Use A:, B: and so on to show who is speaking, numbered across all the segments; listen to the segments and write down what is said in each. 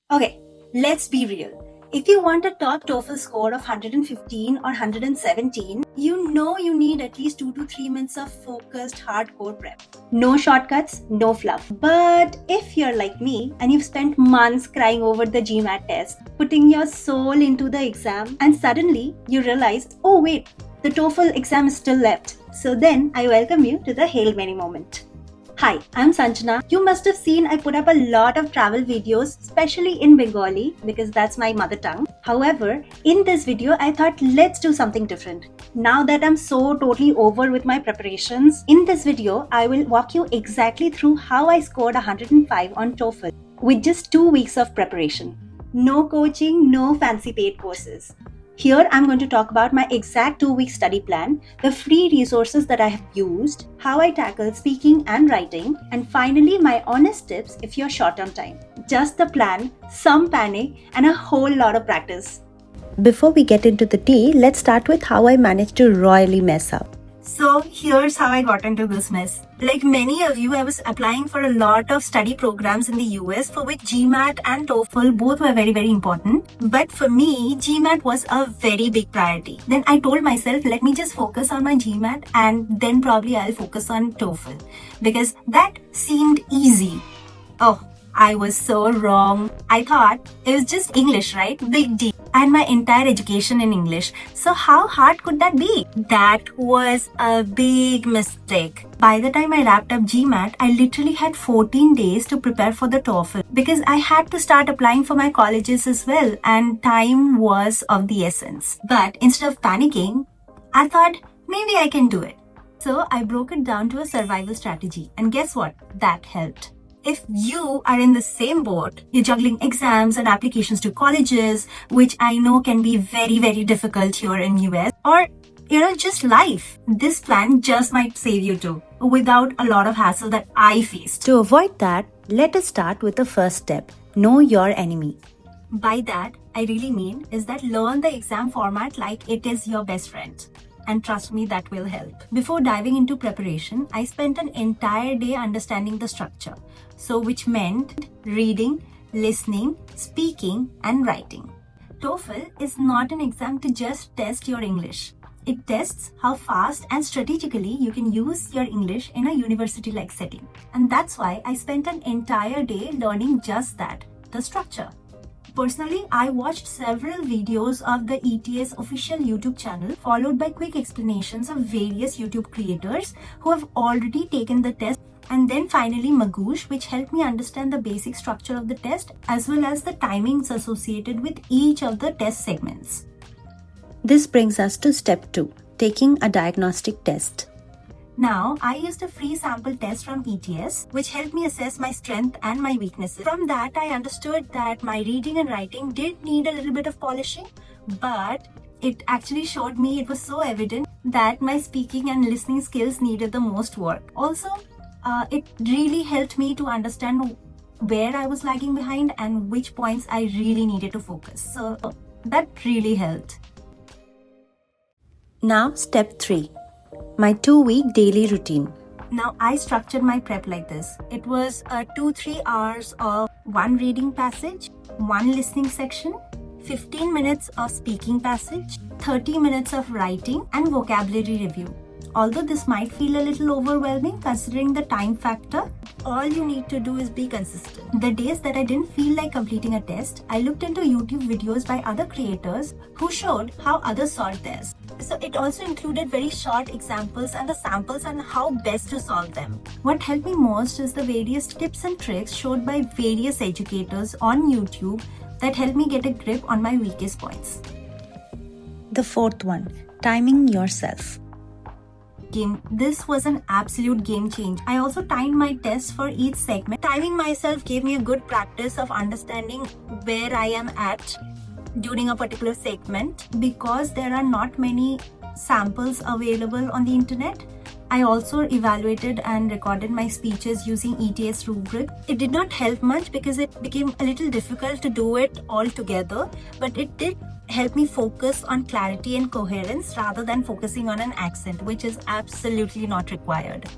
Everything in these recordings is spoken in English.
A: Okay, let's be real. If you want a top TOEFL score of 115 or 117, you know you need at least 2 to 3 months of focused, hardcore prep. No shortcuts, no fluff. But if you're like me and you've spent months crying over the GMAT test, putting your soul into the exam, and suddenly you realize, oh wait, the TOEFL exam is still left. So then I welcome you to the Hail Mary moment. Hi, I'm Sanjana. You must have seen I put up a lot of travel videos, especially in Bengali because that's my mother tongue. However, in this video, I thought let's do something different. Now that I'm so totally over with my preparations, in this video, I will walk you exactly through how I scored 105 on TOEFL with just 2 weeks of preparation. No coaching, no fancy paid courses. Here, I'm going to talk about my exact 2-week study plan, the free resources that I have used, how I tackled speaking and writing, and finally, my honest tips if you're short on time. Just the plan, some panic, and a whole lot of practice. Before we get into the tea, let's start with how I managed to royally mess up. So here's how I got into this mess. Like many of you, I was applying for a lot of study programs in the US for which GMAT and TOEFL both were very, very important. But for me, GMAT was a very big priority. Then I told myself, let me just focus on my GMAT and then probably I'll focus on TOEFL because that seemed easy. Oh, I was so wrong. I thought it was just English, right? Big deal. I had my entire education in English. So how hard could that be? That was a big mistake. By the time I wrapped up GMAT, I literally had 14 days to prepare for the TOEFL because I had to start applying for my colleges as well and time was of the essence. But instead of panicking, I thought maybe I can do it. So I broke it down to a survival strategy and guess what? That helped. If you are in the same boat, you're juggling exams and applications to colleges, which I know can be very, very difficult here in US, or just life. This plan just might save you too, without a lot of hassle that I faced. To avoid that, let us start with the first step. Know your enemy. By that, I really mean is that learn the exam format like it is your best friend. And trust me, that will help. Before diving into preparation, I spent an entire day understanding the structure. So which meant reading, listening, speaking, and writing. TOEFL is not an exam to just test your English. It tests how fast and strategically you can use your English in a university-like setting. And that's why I spent an entire day learning just that, the structure. Personally, I watched several videos of the ETS official YouTube channel followed by quick explanations of various YouTube creators who have already taken the test, and then finally Magoosh, which helped me understand the basic structure of the test as well as the timings associated with each of the test segments. This brings us to step 2, taking a diagnostic test. Now, I used a free sample test from ETS, which helped me assess my strength and my weaknesses. From that, I understood that my reading and writing did need a little bit of polishing, but it actually showed me it was so evident that my speaking and listening skills needed the most work. Also, it really helped me to understand where I was lagging behind and which points I really needed to focus. So that really helped. Now, step 3. My 2-week daily routine. Now, I structured my prep like this. It was 2-3 hours of one reading passage, one listening section, 15 minutes of speaking passage, 30 minutes of writing, and vocabulary review. Although this might feel a little overwhelming considering the time factor, all you need to do is be consistent. The days that I didn't feel like completing a test, I looked into YouTube videos by other creators who showed how others solved theirs. So it also included very short examples and the samples on how best to solve them. What helped me most is the various tips and tricks showed by various educators on YouTube that helped me get a grip on my weakest points. The 4th one, timing yourself. This was an absolute game change. I also timed my tests for each segment. Timing myself gave me a good practice of understanding where I am at during a particular segment. Because there are not many samples available on the internet, I also evaluated and recorded my speeches using ETS rubric. It did not help much because it became a little difficult to do it all together, but it did help me focus on clarity and coherence rather than focusing on an accent, which is absolutely not required.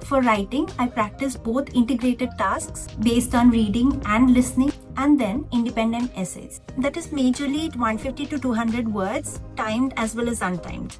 A: For writing, I practiced both integrated tasks based on reading and listening, and then independent essays. That is majorly 150 to 200 words, timed as well as untimed.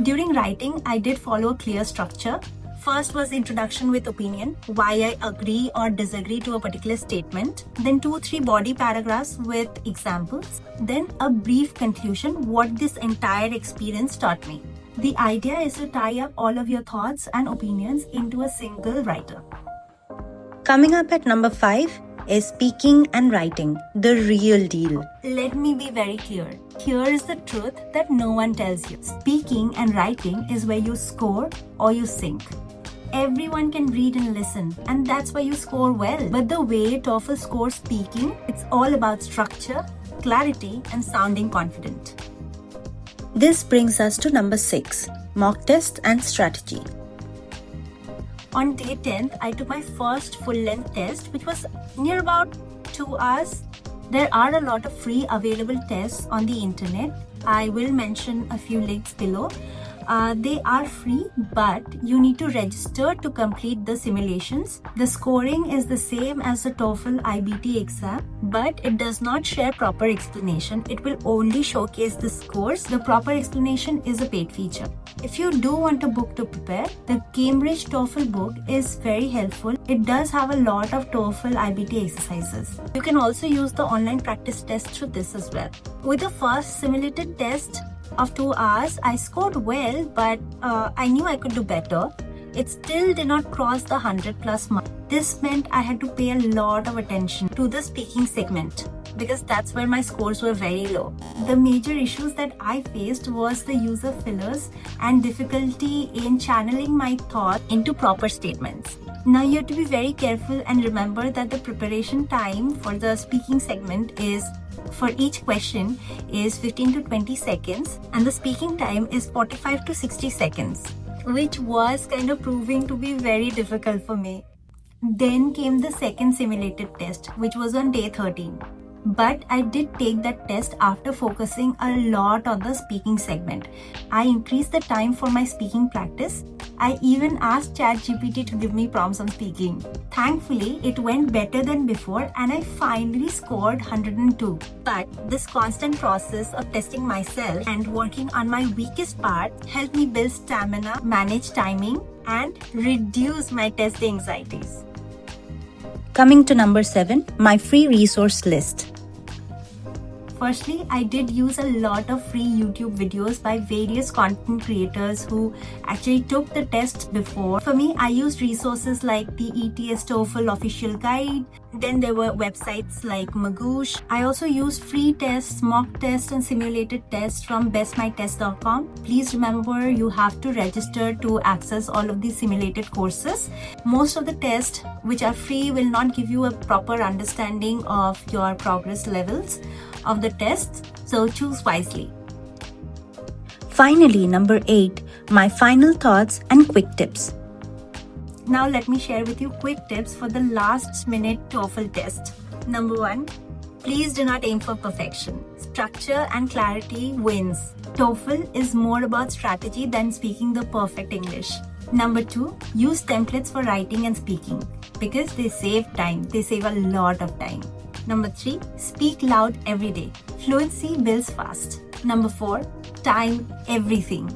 A: During writing, I did follow a clear structure. First was introduction with opinion, why I agree or disagree to a particular statement. Then 2-3 body paragraphs with examples. Then a brief conclusion, what this entire experience taught me. The idea is to tie up all of your thoughts and opinions into a single writer. Coming up at number 5 is speaking and writing, the real deal. Let me be very clear. Here is the truth that no one tells you. Speaking and writing is where you score or you sink. Everyone can read and listen, and that's why you score well. But the way Toefl scores speaking, it's all about structure, clarity, and sounding confident. This brings us to number 6, mock test and strategy. On day 10th, I took my first full-length test, which was near about 2 hours. There are a lot of free available tests on the internet. I will mention a few links below. They are free, but you need to register to complete the simulations. The scoring is the same as the TOEFL IBT exam, but it does not share proper explanation. It will only showcase the scores. The proper explanation is a paid feature. If you do want a book to prepare, the Cambridge TOEFL book is very helpful. It does have a lot of TOEFL IBT exercises. You can also use the online practice test through this as well. With the first simulated test of 2 hours, I scored well, but I knew I could do better. It still did not cross the 100+ mark. This meant I had to pay a lot of attention to the speaking segment because that's where my scores were very low. The major issues that I faced was the use of fillers and difficulty in channeling my thought into proper statements. Now you have to be very careful and remember that the preparation time for the speaking segment is for each question is 15 to 20 seconds and the speaking time is 45 to 60 seconds, which was kind of proving to be very difficult for me. Then came the second simulated test, which was on day 13. But I did take that test after focusing a lot on the speaking segment. I increased the time for my speaking practice. I even asked ChatGPT to give me prompts on speaking. Thankfully, it went better than before and I finally scored 102. But this constant process of testing myself and working on my weakest part helped me build stamina, manage timing, and reduce my test anxieties. Coming to number 7, my free resource list. Firstly, I did use a lot of free YouTube videos by various content creators who actually took the test before. For me, I used resources like the ETS TOEFL official guide. Then there were websites like Magoosh. I also used free tests, mock tests, and simulated tests from bestmytest.com. Please remember you have to register to access all of these simulated courses. Most of the tests which are free will not give you a proper understanding of your progress levels of the tests, so choose wisely. Finally, number 8, my final thoughts and quick tips. Now let me share with you quick tips for the last minute TOEFL test. Number 1, please do not aim for perfection. Structure and clarity wins. TOEFL is more about strategy than speaking the perfect English. Number 2, use templates for writing and speaking because they save time. They save a lot of time. Number 3, speak loud every day. Fluency builds fast. Number 4, time everything.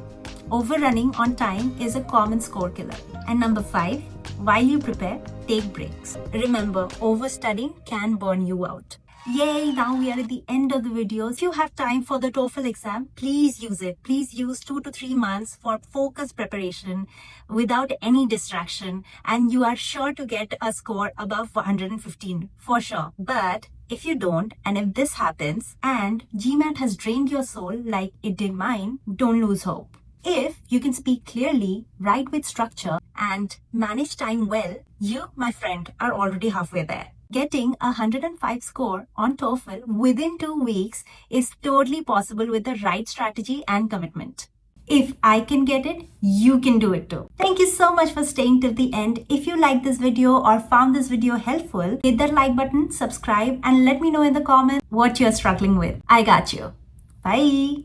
A: Overrunning on time is a common score killer. And number 5, while you prepare, take breaks. Remember, overstudying can burn you out. Yay, now we are at the end of the video. If you have time for the TOEFL exam, please use it. Please use 2 to 3 months for focused preparation without any distraction and you are sure to get a score above 115 for sure. But if you don't, and if this happens and GMAT has drained your soul like it did mine, don't lose hope. If you can speak clearly, write with structure, and manage time well, you, my friend, are already halfway there. Getting a 105 score on TOEFL within 2 weeks is totally possible with the right strategy and commitment. If I can get it, you can do it too. Thank you so much for staying till the end. If you liked this video or found this video helpful, hit that like button, subscribe, and let me know in the comments what you're struggling with. I got you. Bye.